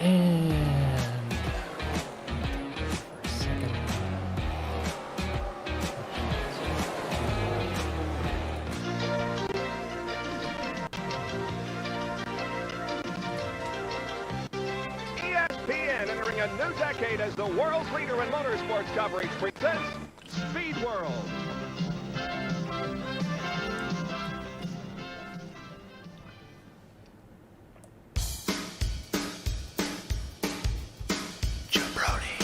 And for a second. ESPN entering a new decade as the world's leader in motorsports coverage presents Speed World. Jabroni.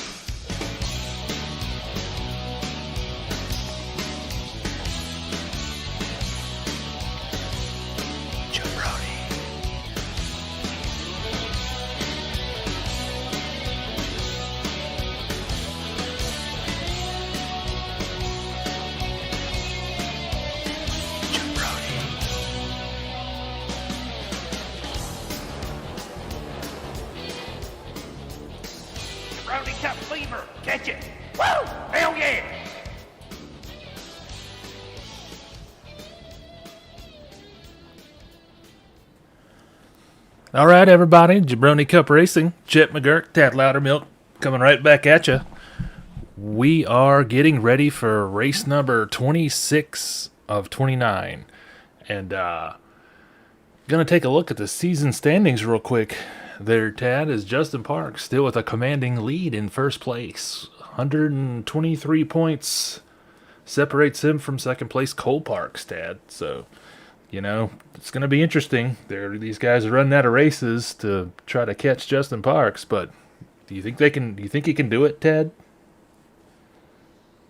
Jabroni. Jabroni Cup fever. Catch it. Woo! Hell yeah! All right, everybody. Jabroni Cup Racing. Chet McGurk Tad Lowdermilk coming right back at you. We are getting ready for race number 26 of 29. And going to take a look at the season standings real quick. There, Tad, is Justin Parks still with a commanding lead in first place. 123 points separates him from second place Cole Parks, Tad. So, you know, it's going to be interesting. These guys are running out of races to try to catch Justin Parks, but do you think he can do it, Ted?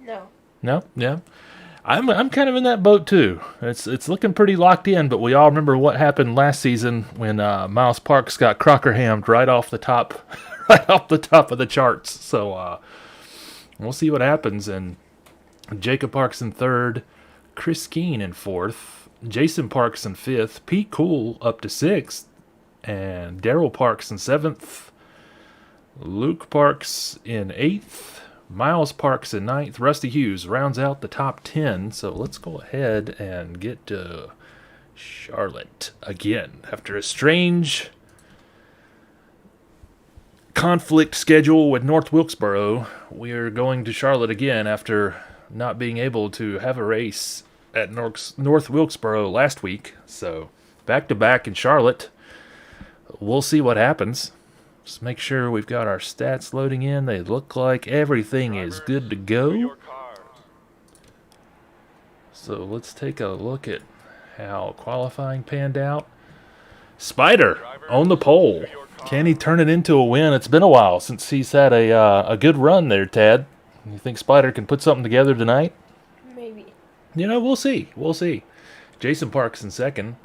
No. No? Yeah. I'm kind of in that boat too. It's looking pretty locked in, but we all remember what happened last season when Miles Parks got Crocker-hammed right off the top of the charts. So we'll see what happens. And Jacob Parks in third, Chris Keene in fourth, Jason Parks in fifth, Pete Cool up to sixth, and Daryl Parks in seventh, Luke Parks in eighth, Miles Parks in ninth. Rusty Hughes rounds out the top 10. So let's go ahead and get to Charlotte again. After a strange conflict schedule with North Wilkesboro, we are going to Charlotte again after not being able to have a race at North Wilkesboro last week. So back to back in Charlotte. We'll see what happens. Just make sure we've got our stats loading in. They look like everything is good to go. So let's take a look at how qualifying panned out. Spider on the pole. Can he turn it into a win? It's been a while since he's had a good run there, Tad. You think Spider can put something together tonight? Maybe. You know, we'll see. We'll see. Jason Parks in second.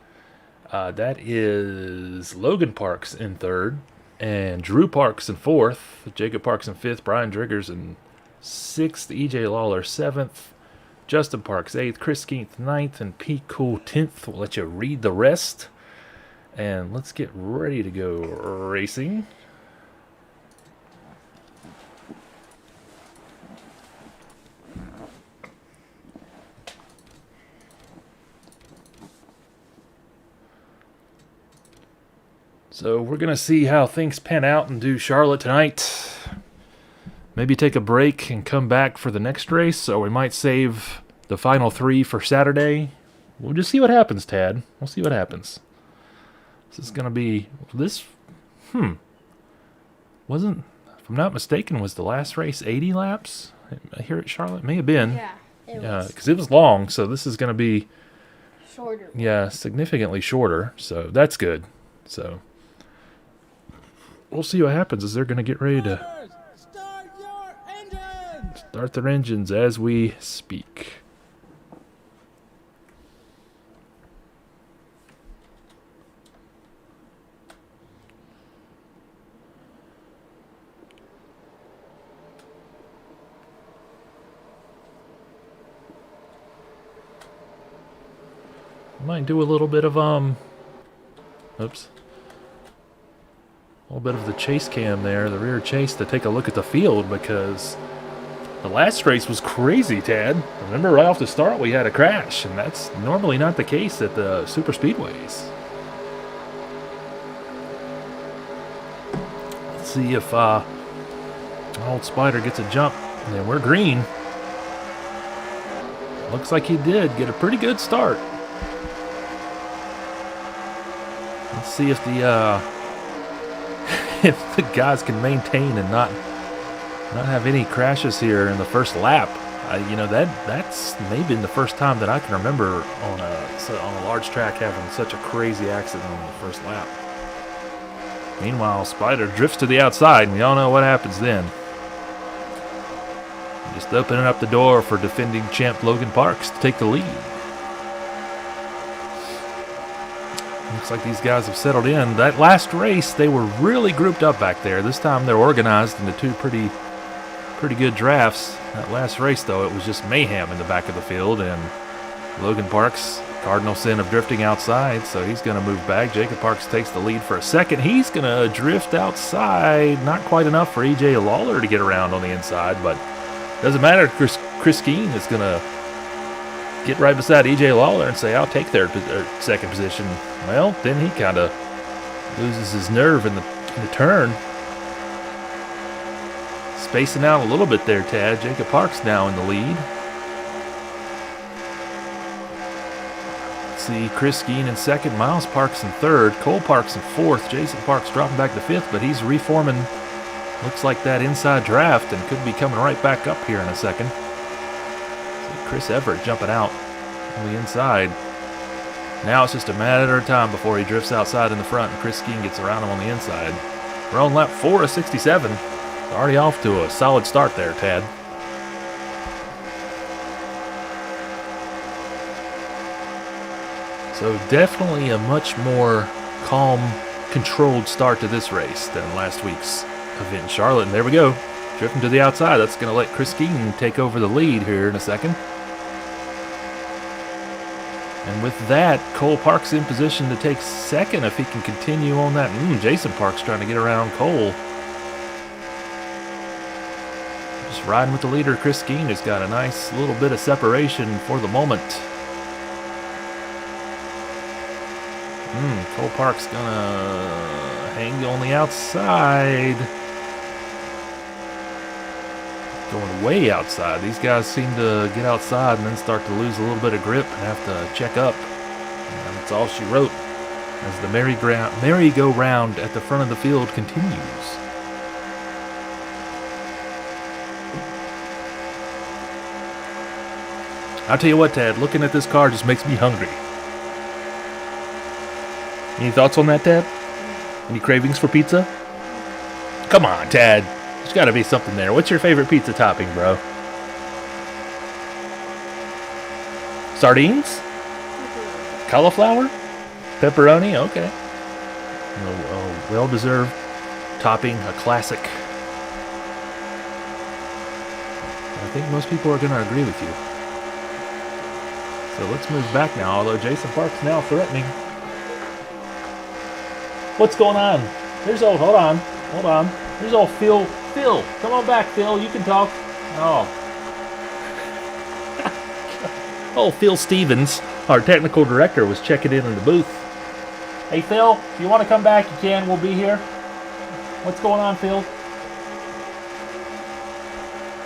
That is Logan Parks in third. And Drew Parks in fourth, Jacob Parks in fifth, Brian Driggers in sixth, EJ Lawler seventh, Justin Parks eighth, Chris Keith ninth, and Pete Cool 10th. We'll let you read the rest. And let's get ready to go racing. So we're going to see how things pan out and do Charlotte tonight. Maybe take a break and come back for the next race, or we might save the final three for Saturday. We'll just see what happens, Tad. We'll see what happens. This is going to be... Wasn't, if I'm not mistaken, was the last race 80 laps here at Charlotte? May have been. Yeah, it was. Because it was long, so this is going to be... Shorter. Yeah, significantly shorter, so that's good. So... we'll see what happens as they're going to get ready to start their engines as we speak. Might do a little bit of oops. A little bit of the chase cam there, the rear chase, to take a look at the field, because the last race was crazy, Tad. Remember, right off the start, we had a crash, and that's normally not the case at the super speedways. see if Old Spider gets a jump. And we're green. Looks like he did get a pretty good start. Let's see if the if the guys can maintain and not have any crashes here in the first lap. You know, that's maybe the first time that I can remember on a large track having such a crazy accident on the first lap. Meanwhile, Spider drifts to the outside, and we all know what happens then. Just opening up the door for defending champ Logan Parks to take the lead. Looks like these guys have settled in. That last race, they were really grouped up back there. This time they're organized into two pretty good drafts. That last race, though, it was just mayhem in the back of the field, and Logan Parks, cardinal sin of drifting outside, so he's going to move back. Jacob Parks takes the lead for a second. He's going to drift outside. Not quite enough for E.J. Lawler to get around on the inside, but doesn't matter. Chris Keene is going to get right beside E.J. Lawler and say, I'll take second position. Well, then he kind of loses his nerve in the turn. Spacing out a little bit there, Tad. Jacob Parks now in the lead. Let's see, Chris Keene in second, Miles Parks in third, Cole Parks in fourth, Jason Parks dropping back to fifth, but he's reforming, looks like that inside draft, and could be coming right back up here in a second. See Chris Everett jumping out on the inside. Now it's just a matter of time before he drifts outside in the front and Chris Keene gets around him on the inside. We're on lap 4 of 67. Already off to a solid start there, Tad. So definitely a much more calm, controlled start to this race than last week's event in Charlotte. And there we go. Drifting to the outside. That's going to let Chris Keene take over the lead here in a second. And with that, Cole Parks in position to take second if he can continue on that. Jason Parks trying to get around Cole. Just riding with the leader, Chris Keene has got a nice little bit of separation for the moment. Cole Parks gonna hang on the outside. Going way outside. These guys seem to get outside and then start to lose a little bit of grip and have to check up. And that's all she wrote as the merry-go-round at the front of the field continues. I'll tell you what, Tad, looking at this car just makes me hungry. Any thoughts on that, Tad? Any cravings for pizza? Come on, Tad. There's got to be something there. What's your favorite pizza topping, bro? Sardines? Cauliflower? Pepperoni? Okay. A well-deserved topping, a classic. I think most people are going to agree with you. So let's move back now, although Jason Parks now threatening. What's going on? There's old, hold on. There's old Phil. Phil, come on back, Phil. You can talk. Oh. Phil Stevens, our technical director, was checking in the booth. Hey, Phil, if you want to come back, you can. We'll be here. What's going on, Phil?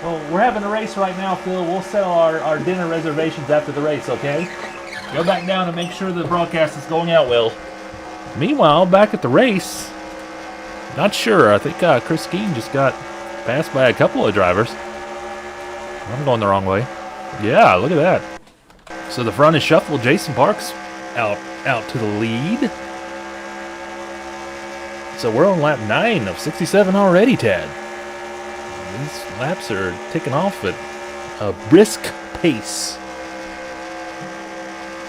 Well, we're having a race right now, Phil. We'll settle our dinner reservations after the race, okay? Go back down and make sure the broadcast is going out well. Meanwhile, back at the race, not sure. I think Chris Keene just got passed by a couple of drivers. I'm going the wrong way. Yeah, look at that. So the front is shuffled. Jason Parks out to the lead. So we're on lap 9 of 67 already, Tad. These laps are ticking off at a brisk pace.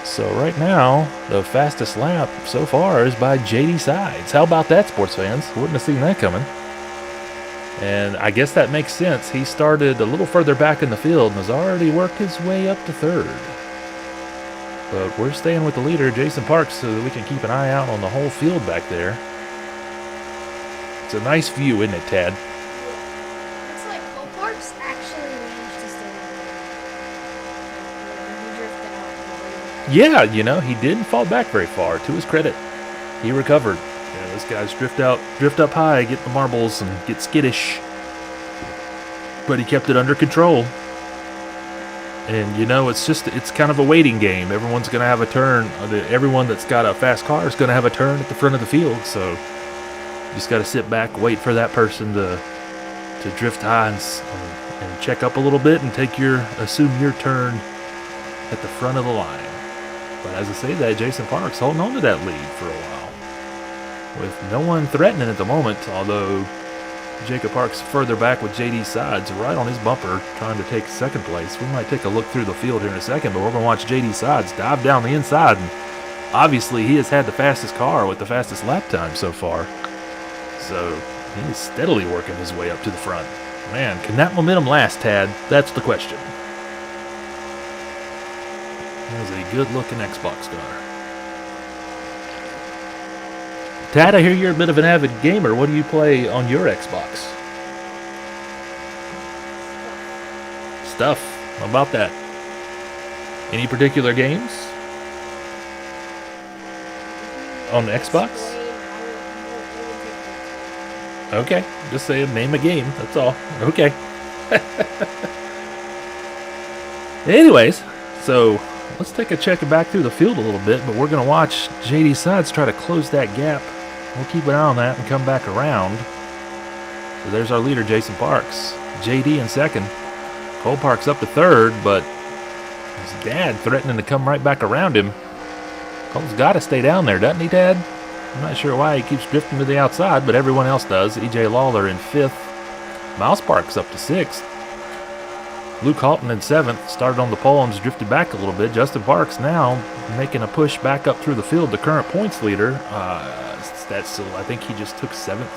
So right now, the fastest lap so far is by JD Sides. How about that, sports fans? Wouldn't have seen that coming. And I guess that makes sense. He started a little further back in the field and has already worked his way up to third. But we're staying with the leader, Jason Parks, so that we can keep an eye out on the whole field back there. It's a nice view, isn't it, Tad? Looks like Cole Parks actually managed to stay there. He drifted out. Yeah, you know, he didn't fall back very far. To his credit, he recovered. Yeah, Those guys drift up high, get the marbles, and get skittish. But he kept it under control. And, it's kind of a waiting game. Everyone's going to have a turn. Everyone that's got a fast car is going to have a turn at the front of the field. So you just got to sit back, wait for that person to drift high and check up a little bit and assume your turn at the front of the line. But as I say that, Jason Parks holding on to that lead for a while, with no one threatening at the moment, although Jacob Parks further back with JD Sides right on his bumper trying to take second place. We might take a look through the field here in a second, but we're going to watch JD Sides dive down the inside, and obviously he has had the fastest car with the fastest lap time so far. So he's steadily working his way up to the front. Man, can that momentum last, Tad? That's the question. That was a good-looking Xbox car. Tad, I hear you're a bit of an avid gamer. What do you play on your Xbox? Stuff. How about that? Any particular games? On Xbox? Okay, just say name a game, that's all. Okay. Anyways, so let's take a check back through the field a little bit, but we're going to watch JD Sides try to close that gap. We'll keep an eye on that and come back around. So there's our leader, Jason Parks. JD in second. Cole Parks up to third, but his dad threatening to come right back around him. Cole's got to stay down there, doesn't he, Dad? I'm not sure why he keeps drifting to the outside, but everyone else does. EJ Lawler in fifth. Miles Parks up to sixth. Luke Halton in seventh. Started on the pole and just drifted back a little bit. Justin Parks now making a push back up through the field. The current points leader. That's still, I think he just took seventh.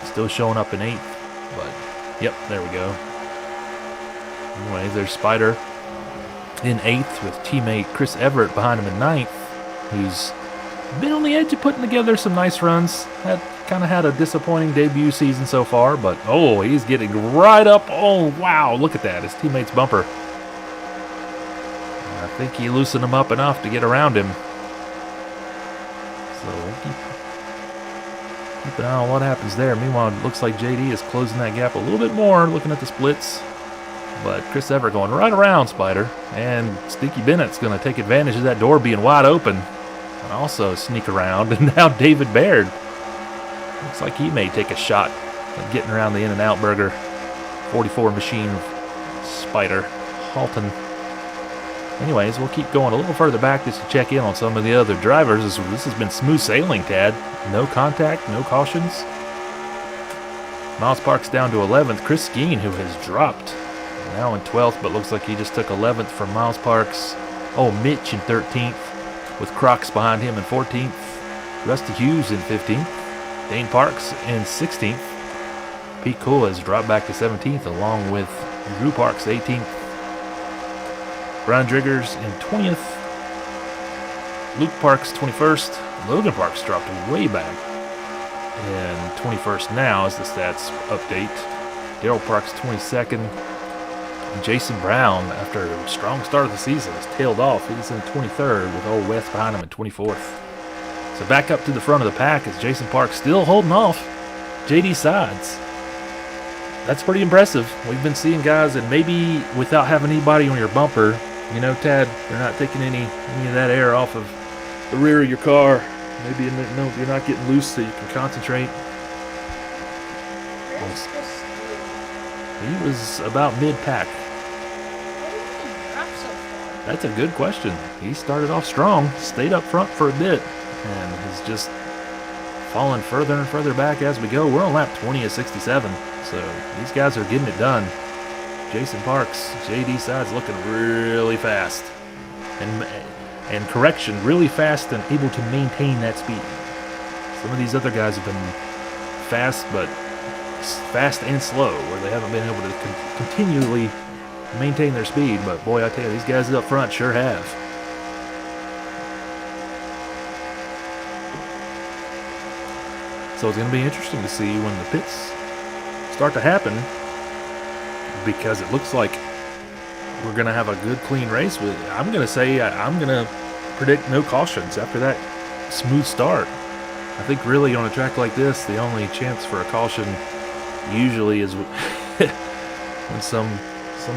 Still showing up in eighth. But, yep, there we go. Anyways, there's Spider in eighth with teammate Chris Everett behind him in ninth, who's been on the edge of putting together some nice runs. Kind of had a disappointing debut season so far, but he's getting right up. Oh, wow, look at that. His teammate's bumper. I think he loosened him up enough to get around him. So we'll keep an eye on what happens there. Meanwhile, it looks like JD is closing that gap a little bit more, looking at the splits. But Chris Everett going right around Spider. And Stinky Bennett's going to take advantage of that door being wide open. And also sneak around. And now David Baird. Looks like he may take a shot at getting around the In-N-Out Burger 44 machine Spider Halton. Anyways, we'll keep going a little further back just to check in on some of the other drivers. This has been smooth sailing, Tad. No contact, no cautions. Miles Parks down to 11th. Chris Skeen, who has dropped, now in 12th, but looks like he just took 11th from Miles Parks. Mitch in 13th, with Crocs behind him in 14th. Rusty Hughes in 15th. Dane Parks in 16th. Pete Cool has dropped back to 17th, along with Drew Parks 18th. Brian Driggers in 20th. Luke Parks 21st. Logan Parks dropped way back in 21st now as the stats update. Daryl Parks 22nd. And Jason Brown, after a strong start of the season, has tailed off. He's in 23rd with Old West behind him in 24th. So back up to the front of the pack is Jason Parks still holding off JD Sides. That's pretty impressive. We've been seeing guys, and maybe without having anybody on your bumper, Tad, they're not taking any of that air off of the rear of your car. Maybe you're not getting loose so you can concentrate. He was about mid-pack. That's a good question. He started off strong, stayed up front for a bit, and has just fallen further and further back as we go. We're on lap 20 of 67, so these guys are getting it done. Jason Parks, JD Sides looking really fast. And correction, really fast and able to maintain that speed. Some of these other guys have been fast, but fast and slow, where they haven't been able to continually maintain their speed. But boy, I tell you, these guys up front sure have. So it's going to be interesting to see when the pits start to happen, because it looks like we're going to have a good, clean race. I'm going to predict no cautions after that smooth start. I think really on a track like this, the only chance for a caution usually is when some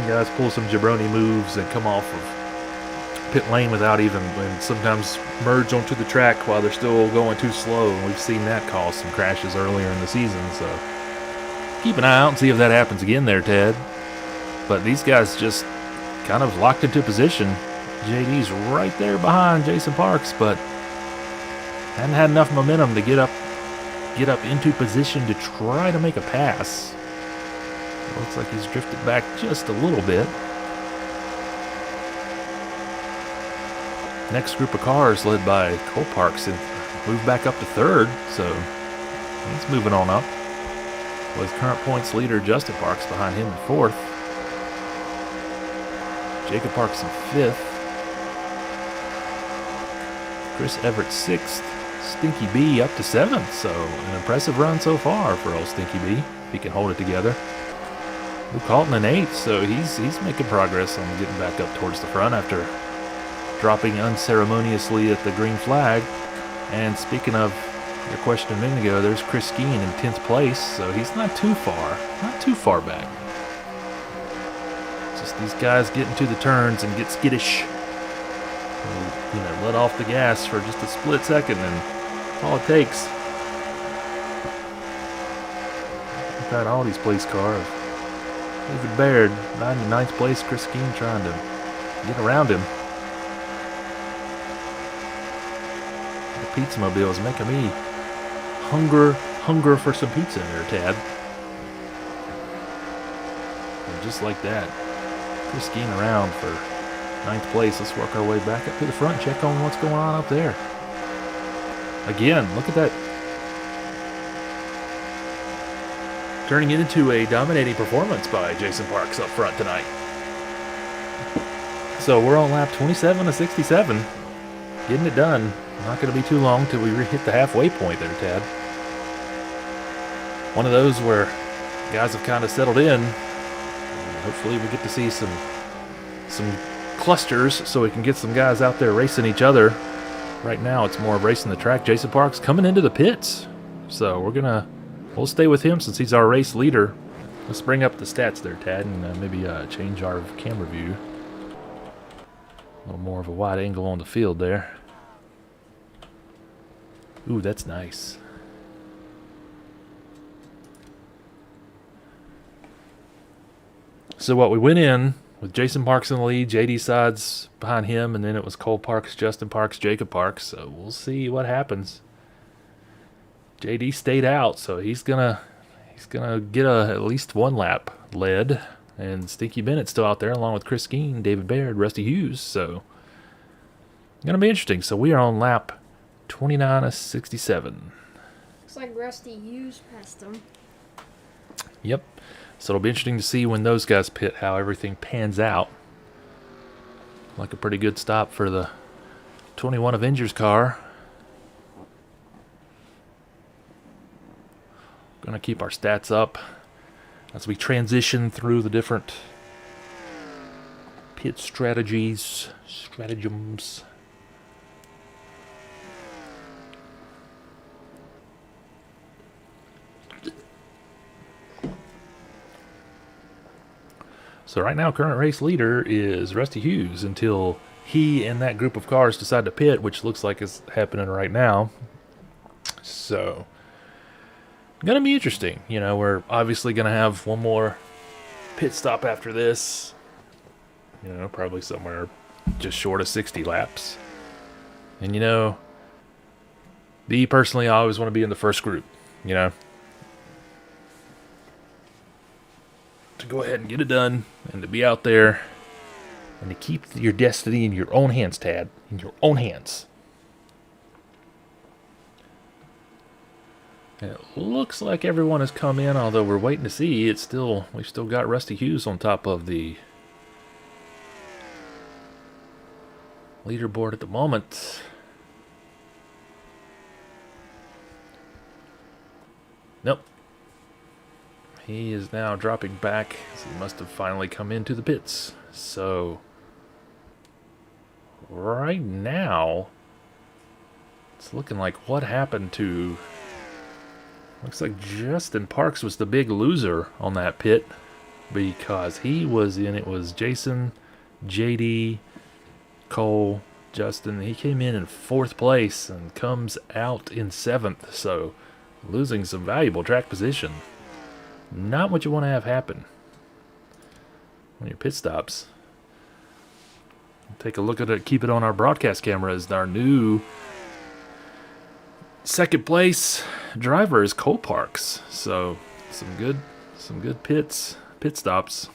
guys pull some jabroni moves and come off of pit lane without even, and sometimes merge onto the track while they're still going too slow. And we've seen that cause some crashes earlier in the season. So keep an eye out and see if that happens again there, Ted. But these guys just kind of locked into position. JD's right there behind Jason Parks, but hadn't had enough momentum to get up into position to try to make a pass. It looks like he's drifted back just a little bit. Next group of cars led by Cole Parks and moved back up to third, so he's moving on up. With current points leader Justin Parks behind him in fourth. Jacob Parks in fifth. Chris Everett sixth. Stinky B up to seventh, so an impressive run so far for old Stinky B. If he can hold it together. Luke Halton in eighth, so he's making progress on getting back up towards the front after dropping unceremoniously at the green flag. And speaking of your question a minute ago, there's Chris Skeen in 10th place, so he's not too far back. Just these guys get into the turns and get skittish. And, let off the gas for just a split second, and that's all it takes. That Aldi's police car. David Baird, 99th place. Chris Skeen trying to get around him. The pizza mobile is making me hunger for some pizza in there, Tad. And just like that, Chris Skeen around for 9th place. Let's work our way back up to the front, check on what's going on up there. Again, look at that. Turning it into a dominating performance by Jason Parks up front tonight. So we're on lap 27 of 67. Getting it done. Not going to be too long till we hit the halfway point there, Tad. One of those where guys have kind of settled in. Hopefully we get to see some clusters so we can get some guys out there racing each other. Right now it's more of racing the track. Jason Parks coming into the pits. So we'll stay with him since he's our race leader. Let's bring up the stats there, Tad, and maybe change our camera view. A little more of a wide angle on the field there. Ooh, that's nice. So what, we went in with Jason Parks in the lead, JD Sides behind him, and then it was Cole Parks, Justin Parks, Jacob Parks. So we'll see what happens. JD stayed out, so he's gonna get at least one lap led. And Stinky Bennett's still out there along with Chris Skeen, David Baird, Rusty Hughes. So gonna be interesting. So we are on lap 29 of 67. Looks like Rusty Hughes passed him. Yep. So it'll be interesting to see when those guys pit how everything pans out. Like a pretty good stop for the 21 Avengers car. Gonna keep our stats up as we transition through the different pit stratagems. So right now, current race leader is Rusty Hughes until he and that group of cars decide to pit, which looks like is happening right now. So gonna be interesting. We're obviously gonna have one more pit stop after this. Probably somewhere just short of 60 laps. And me personally, I always want to be in the first group. To go ahead and get it done, and to be out there, and to keep your destiny in your own hands, Tad. In your own hands. And it looks like everyone has come in, although we're waiting to see. We've still got Rusty Hughes on top of the leaderboard at the moment. Nope. He is now dropping back, so he must have finally come into the pits. So right now, let's It's looking like what happened to... Looks like Justin Parks was the big loser on that pit because he was in. It was Jason, JD, Cole, Justin. He came in 4th place and comes out in 7th. So losing some valuable track position. Not what you want to have happen on your pit stops. Take a look at it. Keep it on our broadcast cameras. Our new 2nd place driver is Cole Parks. So some good pit stops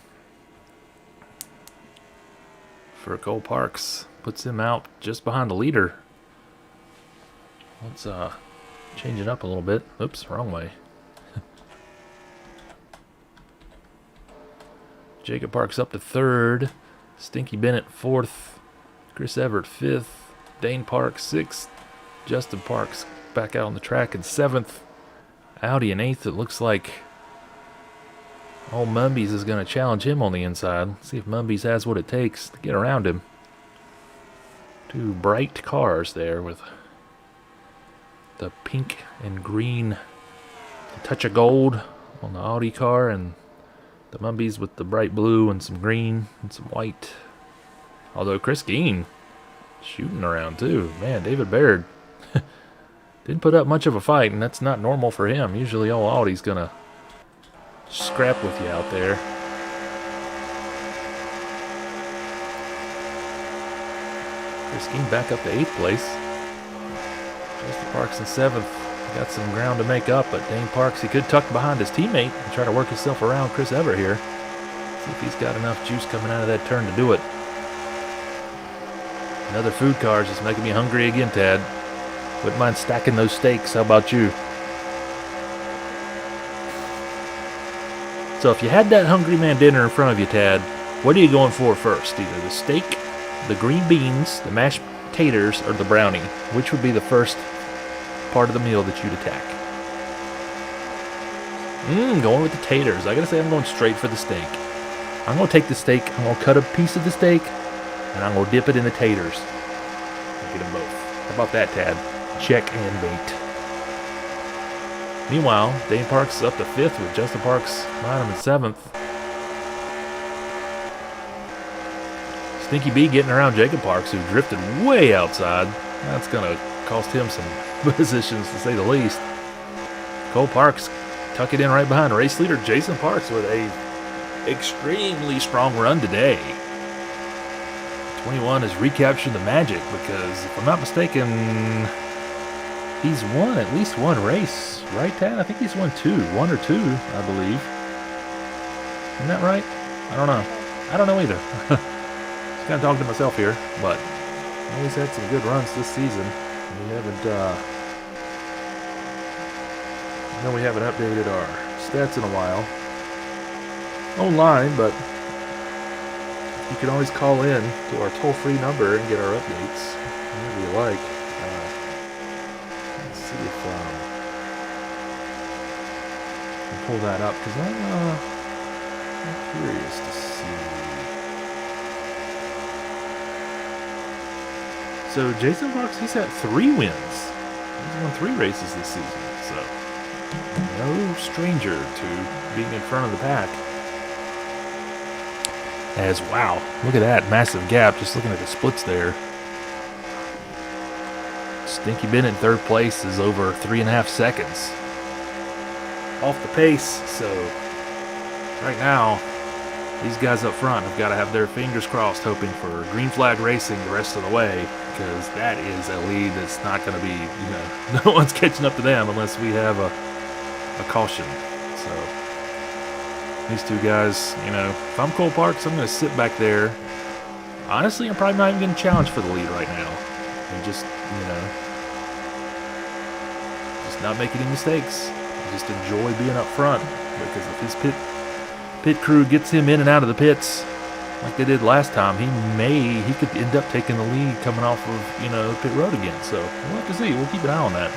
for Cole Parks. Puts him out just behind the leader. Let's change it up a little bit. Oops, wrong way. Jacob Parks up to 3rd. Stinky Bennett 4th. Chris Everett 5th. Dane Parks 6th. Justin Parks back out on the track in 7th. Audi in 8th. It looks like old Mumbies is going to challenge him on the inside. Let's see if Mumbies has what it takes to get around him. 2 bright cars there with the pink and green, a touch of gold on the Audi car, and the Mumbies with the bright blue and some green and some white. Although Chris Geen shooting around too. Man, David Baird didn't put up much of a fight, and that's not normal for him. Usually old Audi's gonna scrap with you out there. Chris Geen back up to 8th place. Justin Parks in 7th. Got some ground to make up, but Dane Parks, he could tuck behind his teammate and try to work himself around Chris Everett here. See if he's got enough juice coming out of that turn to do it. Another food car is just making me hungry again, Tad. Wouldn't mind stacking those steaks. How about you? So if you had that Hungry Man dinner in front of you, Tad, what are you going for first? Either the steak, the green beans, the mashed taters, or the brownie? Which would be the first part of the meal that you'd attack? Going with the taters. I gotta say, I'm going straight for the steak. I'm gonna take the steak, I'm gonna cut a piece of the steak, and I'm gonna dip it in the taters. I'll get them both. How about that, Tad? Check and bait. Meanwhile, Dane Parks is up to 5th with Justin Parks behind him in 7th. Stinky B getting around Jacob Parks, who drifted way outside. That's gonna cost him some positions, to say the least. Cole Parks tuck it in right behind race leader Jason Parks with a extremely strong run today. 21 has recaptured the magic because, if I'm not mistaken, he's won at least one race, right, Tad? I think he's won 1 or 2, I believe. Isn't that right? I don't know. I don't know either. Just kind of talking to myself here, but always had some good runs this season. We haven't, I know we haven't updated our stats in a while online, but you can always call in to our toll-free number and get our updates whenever you like. Let's see if I can pull that up, because I'm curious to see. So Jason Parks, he's had 3 wins. He's won 3 races this season, so no stranger to being in front of the pack. As, wow, look at that massive gap, just looking at the splits there. Stinky Bennett in 3rd place is over 3.5 seconds off the pace, so right now these guys up front have got to have their fingers crossed, hoping for green flag racing the rest of the way, because that is a lead that's not going to be, no one's catching up to them unless we have a caution. So these 2 guys, if I'm Cole Parks, I'm going to sit back there. Honestly, I'm probably not even going to challenge for the lead right now. And just not make any mistakes. Just enjoy being up front, because if his pit crew gets him in and out of the pits like they did last time, he could end up taking the lead coming off of the pit road again. So we'll have to see. We'll keep an eye on that.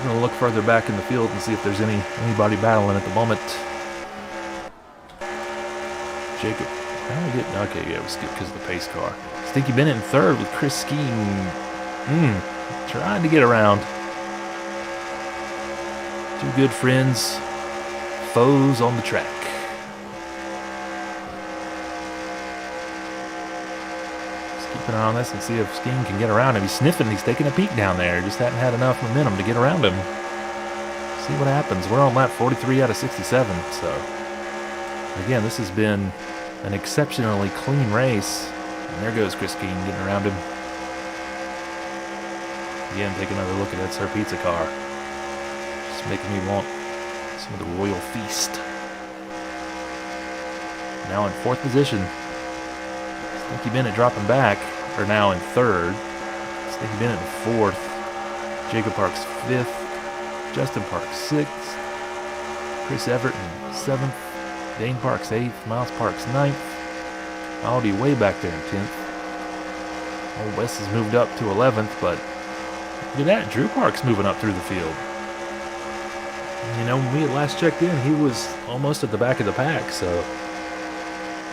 I'm going to look further back in the field and see if there's anybody battling at the moment. Jacob, how we get? Okay, yeah, it was good because of the pace car. Stinky Bennett in 3rd with Chris Skeen Trying to get around. Two good friends, foes on the track. Let's keep an eye on this and see if Skeen can get around him. He's sniffing. He's taking a peek down there. Just hadn't had enough momentum to get around him. See what happens. We're on lap 43 out of 67. So, again, this has been an exceptionally clean race. And there goes Chris Skeen getting around him. Again, take another look at that Sir Pizza car. Just making me want some of the royal feast. Now in fourth position. Stinky Bennett dropping back. Or now in third. Stinky Bennett in fourth. Jacob Parks fifth. Justin Parks sixth. Chris Everett in seventh. Dane Parks eighth. Miles Parks ninth. Aldi way back there in 10th. Old West has moved up to 11th, but look at that. Drew Parks moving up through the field. You know, when we had last checked in, he was almost at the back of the pack, so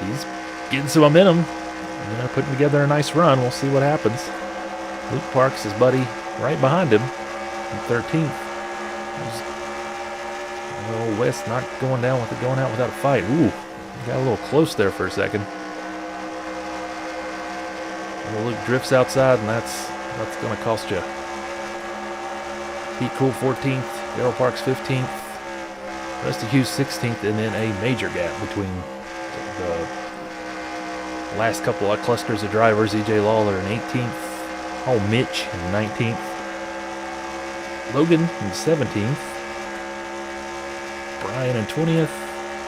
he's getting some momentum. You know, putting together a nice run. We'll see what happens. Luke Parks, his buddy, right behind him in 13th. Old West not going out without a fight. Ooh, got a little close there for a second. Luke drifts outside, and that's going to cost you. Pete Cool 14th, Darrell Parks 15th, Rusty Hughes 16th, and then a major gap between the last couple of clusters of drivers. EJ Lawler in 18th, oh, Mitch in 19th, Logan in 17th, Brian in 20th,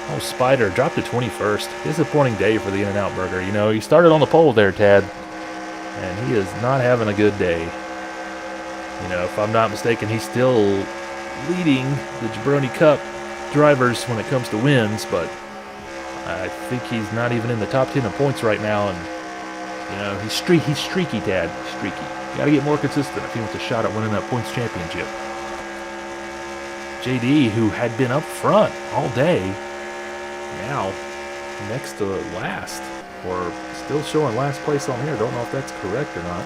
oh, Spider dropped to 21st. Disappointing day for the In-N-Out Burger. You know, he started on the pole there, Tad. And he is not having a good day. You know, if I'm not mistaken, he's still leading the Jabroni Cup drivers when it comes to wins, but I think he's not even in the top 10 of points right now. And, you know, he's streaky, Tad. Streaky. Got to get more consistent if he wants a shot at winning that points championship. JD, who had been up front all day, now next to last. Or still showing last place on here. Don't know if that's correct or not.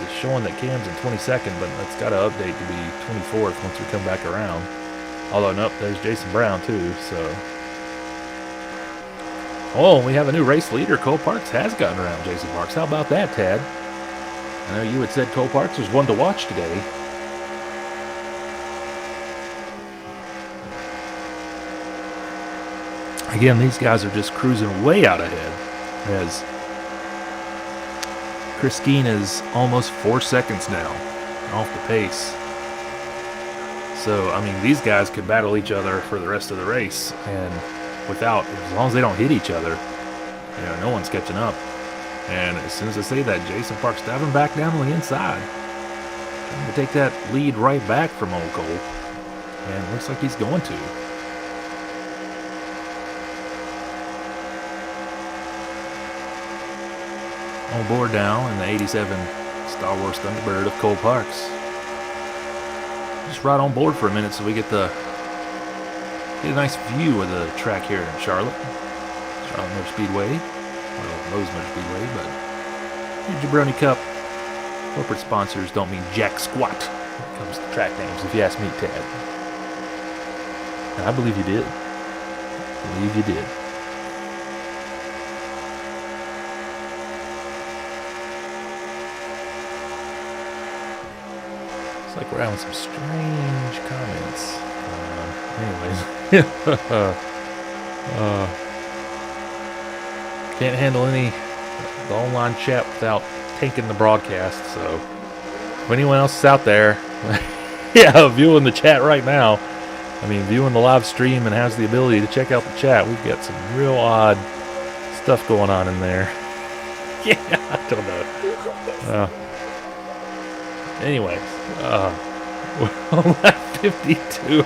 It's showing that Cam's in 22nd, but that's got to update to be 24th once we come back around. Although, nope, there's Jason Brown too, so. Oh, we have a new race leader. Cole Parks has gotten around Jason Parks. How about that, Tad? I know you had said Cole Parks was one to watch today. Again, these guys are just cruising way out ahead as Chris Skeen is almost 4 seconds now off the pace. So, I mean, these guys could battle each other for the rest of the race, and as long as they don't hit each other, you know, no one's catching up. And as soon as I say that, Jason Parks diving back down on the inside, trying to take that lead right back from old Cole, and it looks like he's going to. On board now in the 87 Star Wars Thunderbird of Cole Parks. Just right on board for a minute so we get a nice view of the track here in Charlotte Motor Speedway. Well, Lowe's Motor Speedway, but your Jabroni Cup corporate sponsors don't mean jack squat when it comes to track names, if you ask me, Tad. And I believe you did. It's like we're having some strange comments. Anyways. Can't handle the online chat without tanking the broadcast, so if anyone else is out there, yeah, viewing the chat right now, viewing the live stream and has the ability to check out the chat, we've got some real odd stuff going on in there. Yeah, I don't know. Anyways, we're at 52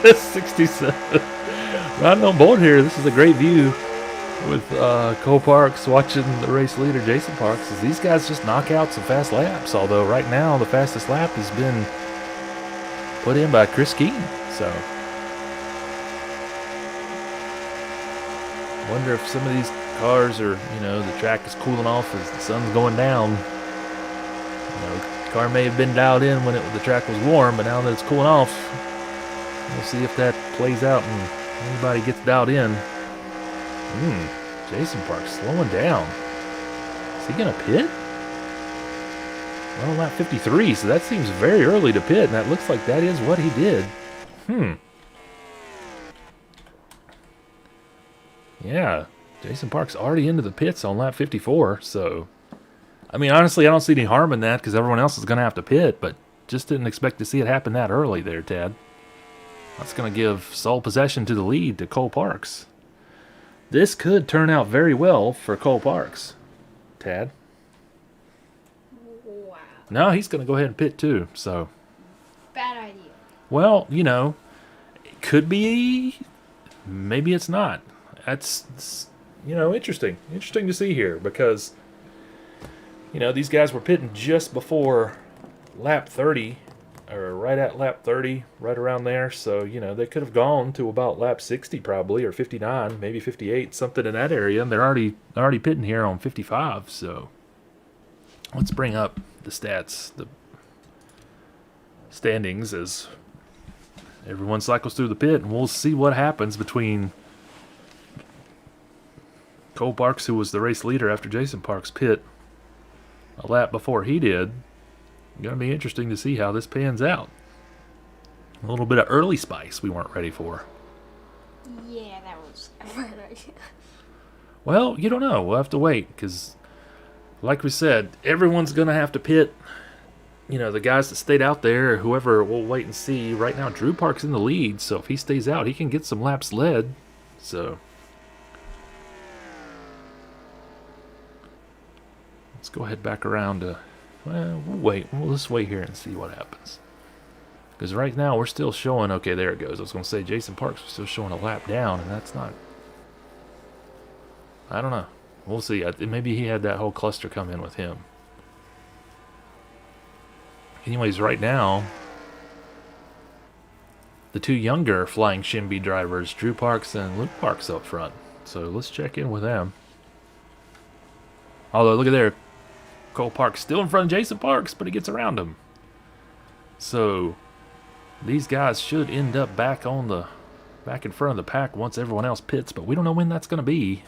67. Riding on board here, this is a great view with Cole Parks watching the race leader Jason Parks as these guys just knock out some fast laps, although right now the fastest lap has been put in by Chris Skeen. So wonder if some of these cars are, the track is cooling off as the sun's going down. Car may have been dialed in when the track was warm, but now that it's cooling off, we'll see if that plays out and anybody gets dialed in. Jason Parks slowing down. Is he going to pit? Well, lap 53, so that seems very early to pit, and that looks like that is what he did. Yeah, Jason Parks already into the pits on lap 54, so... I mean, honestly, I don't see any harm in that because everyone else is going to have to pit, but just didn't expect to see it happen that early there, Tad. That's going to give sole possession to the lead to Cole Parks. This could turn out very well for Cole Parks, Tad. Wow. No, he's going to go ahead and pit too, so... Bad idea. Well, you know, it could be... Maybe it's not. That's, you know, interesting. Interesting to see here because... You know, these guys were pitting just before lap 30, or right at lap 30, right around there. So, you know, they could have gone to about lap 60 probably, or 59, maybe 58, something in that area. And they're already pitting here on 55. So, let's bring up the stats, the standings as everyone cycles through the pit, and we'll see what happens between Cole Parks, who was the race leader after Jason Parks pit a lap before he did. Going to be interesting to see how this pans out. A little bit of early spice we weren't ready for. Yeah, that was a bad idea. Well, you don't know. We'll have to wait because, like we said, everyone's going to have to pit. You know, the guys that stayed out there, whoever, we'll wait and see. Right now, Drew Park's in the lead, so if he stays out, he can get some laps led. So... let's go ahead back around to, well, we'll wait. We'll just wait here and see what happens. Because right now we're still showing, okay, there it goes. I was going to say Jason Parks was still showing a lap down, and that's not, I don't know. We'll see. Maybe he had that whole cluster come in with him. Anyways, right now, the two younger Flying Shinby drivers, Drew Parks and Luke Parks up front. So let's check in with them. Although, look at there. Cole Parks still in front of Jason Parks, but he gets around him. So these guys should end up back in front of the pack once everyone else pits, but we don't know when that's going to be.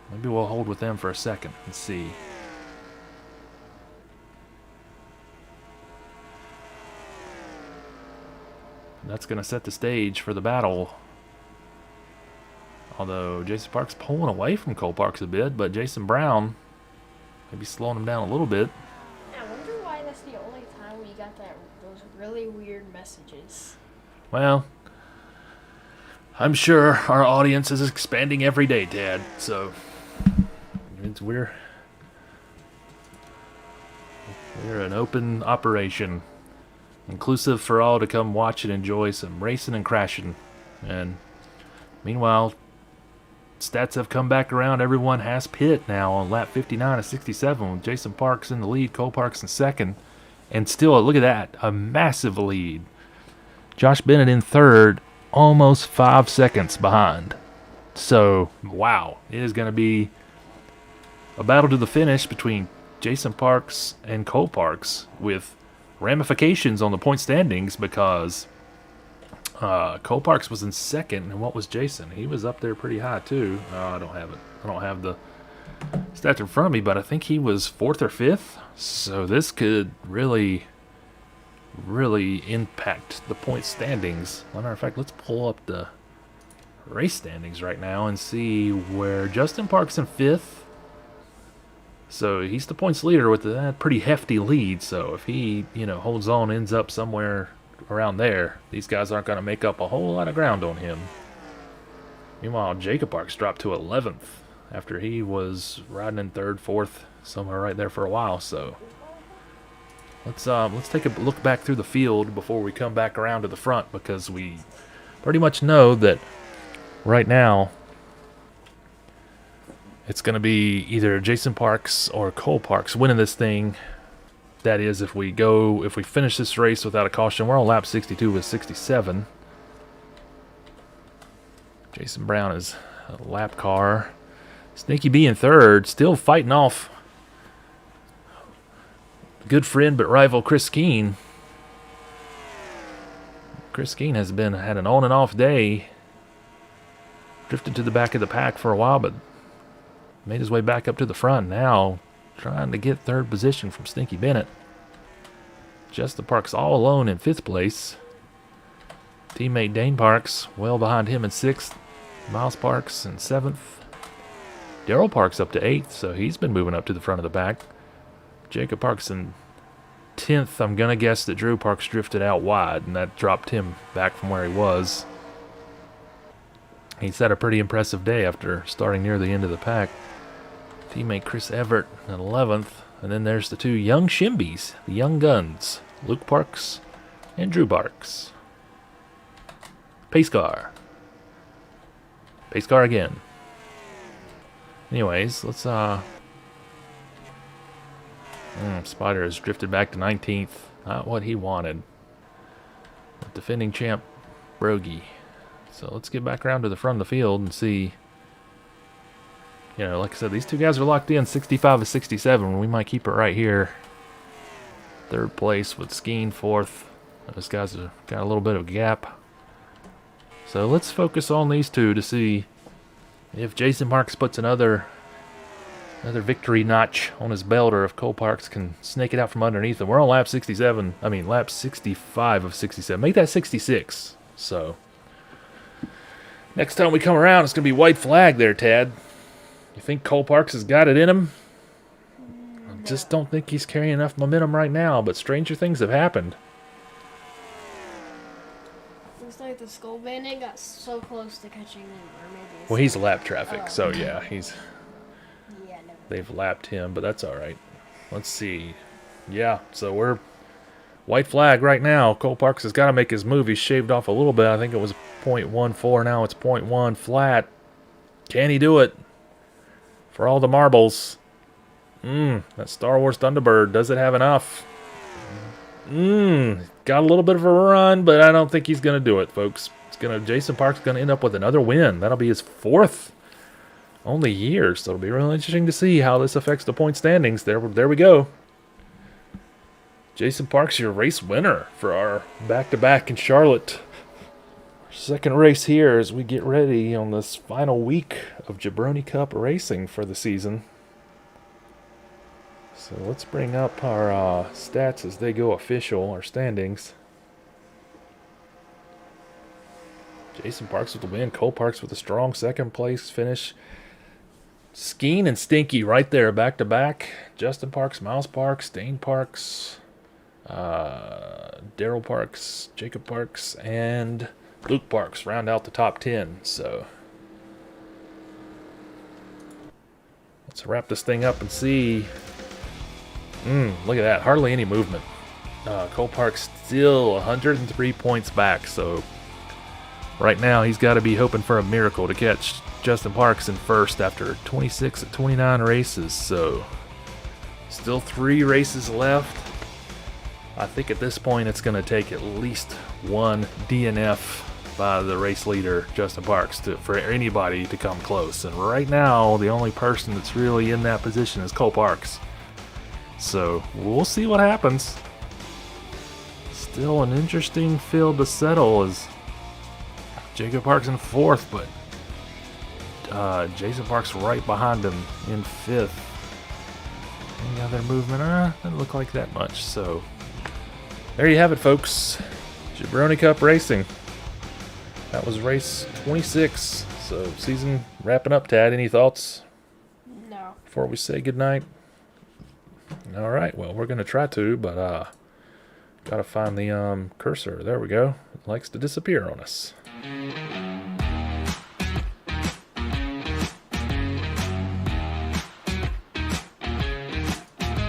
Maybe we'll hold with them for a second and see. That's going to set the stage for the battle. Although Jason Parks pulling away from Cole Parks a bit, but Jason Brown maybe slowing him down a little bit. I wonder why that's the only time we got those really weird messages. Well, I'm sure our audience is expanding every day, Dad. So we're an open operation, inclusive for all to come watch and enjoy some racing and crashing. And meanwhile, stats have come back around. Everyone has pit now on lap 59 of 67 with Jason Parks in the lead, Cole Parks in second. And still, look at that, a massive lead. Josh Bennett in third, almost 5 seconds behind. So, wow, it is going to be a battle to the finish between Jason Parks and Cole Parks with ramifications on the point standings because Cole Parks was in second, and what was Jason? He was up there pretty high too. I don't have it. I don't have the stats in front of me, but I think he was fourth or fifth. So this could really impact the point standings. As a matter of fact, let's pull up the race standings right now and see where Justin Parks in fifth. So he's the points leader with a pretty hefty lead. So if he, holds on, ends up somewhere around there, these guys aren't going to make up a whole lot of ground on him. Meanwhile, Jacob Parks dropped to 11th after he was riding in third, fourth, somewhere right there for a while. So let's take a look back through the field before we come back around to the front, because we pretty much know that right now it's going to be either Jason Parks or Cole Parks winning this thing. That is, if we finish this race without a caution. We're on lap 62 with 67. Jason Brown is a lap car. Sneaky B in third, still fighting off good friend but rival Chris Skeen. Chris Skeen has had an on and off day. Drifted to the back of the pack for a while, but made his way back up to the front. Now trying to get third position from Stinky Bennett. Justin Parks all alone in 5th place. Teammate Dane Parks well behind him in 6th. Miles Parks in 7th. Daryl Parks up to 8th, so he's been moving up to the front of the pack. Jacob Parks in 10th. I'm going to guess that Drew Parks drifted out wide, and that dropped him back from where he was. He's had a pretty impressive day after starting near the end of the pack. Teammate Chris Everett in 11th. And then there's the 2 young Shimbies, the young guns, Luke Parks and Drew Parks. Pace car. Pace car again. Anyways, let's Spider has drifted back to 19th. Not what he wanted. Defending champ Brogy. So let's get back around to the front of the field and see. You know, like I said, these 2 guys are locked in 65 to 67. We might keep it right here. 3rd place with Skeen 4th. Those guys have got a little bit of a gap. So let's focus on these 2 to see if Jason Parks puts another victory notch on his belt, or if Cole Parks can snake it out from underneath him. We're on lap 67. I mean, lap 65 of 67. Make that 66. So next time we come around, it's going to be white flag there, Tad. You think Cole Parks has got it in him? I just don't think he's carrying enough momentum right now, but stranger things have happened. Looks like the Skull Bandit got so close to catching him, or maybe it's Well, he's lap traffic, so yeah, never. they've lapped him, but that's all right. Let's see. Yeah, so we're white flag right now. Cole Parks has got to make his move. He's shaved off a little bit. I think it was 0.14. Now it's 0.1 flat. Can he do it? For all the marbles. That Star Wars Thunderbird, does it have enough? Got a little bit of a run, but I don't think he's going to do it, folks. Jason Parks is going to end up with another win. That'll be his 4th only year, so it'll be really interesting to see how this affects the point standings. There we go. Jason Parks, your race winner for our back-to-back in Charlotte. Second race here as we get ready on this final week of Jabroni Cup racing for the season. So let's bring up our stats as they go official, our standings. Jason Parks with the win, Cole Parks with a strong 2nd place finish. Skeen and Stinky right there, back to back. Justin Parks, Miles Parks, Dane Parks, Daryl Parks, Jacob Parks, and Luke Parks round out the top 10. So let's wrap this thing up and see. Look at that. Hardly any movement. Cole Parks still 103 points back. So right now he's got to be hoping for a miracle to catch Justin Parks in first after 26 of 29 races. So still 3 races left. I think at this point it's going to take at least 1 DNF by the race leader, Justin Parks, for anybody to come close. And right now, the only person that's really in that position is Cole Parks. So we'll see what happens. Still an interesting field to settle as Jacob Parks in 4th, but Jason Parks right behind him in 5th. Any other movement? Doesn't look like that much. So there you have it, folks. Jabroni Cup racing. That was race 26. So season wrapping up, Tad. Any thoughts? No. Before we say goodnight? All right. Well, we're going to try to, but got to find the cursor. There we go. It likes to disappear on us.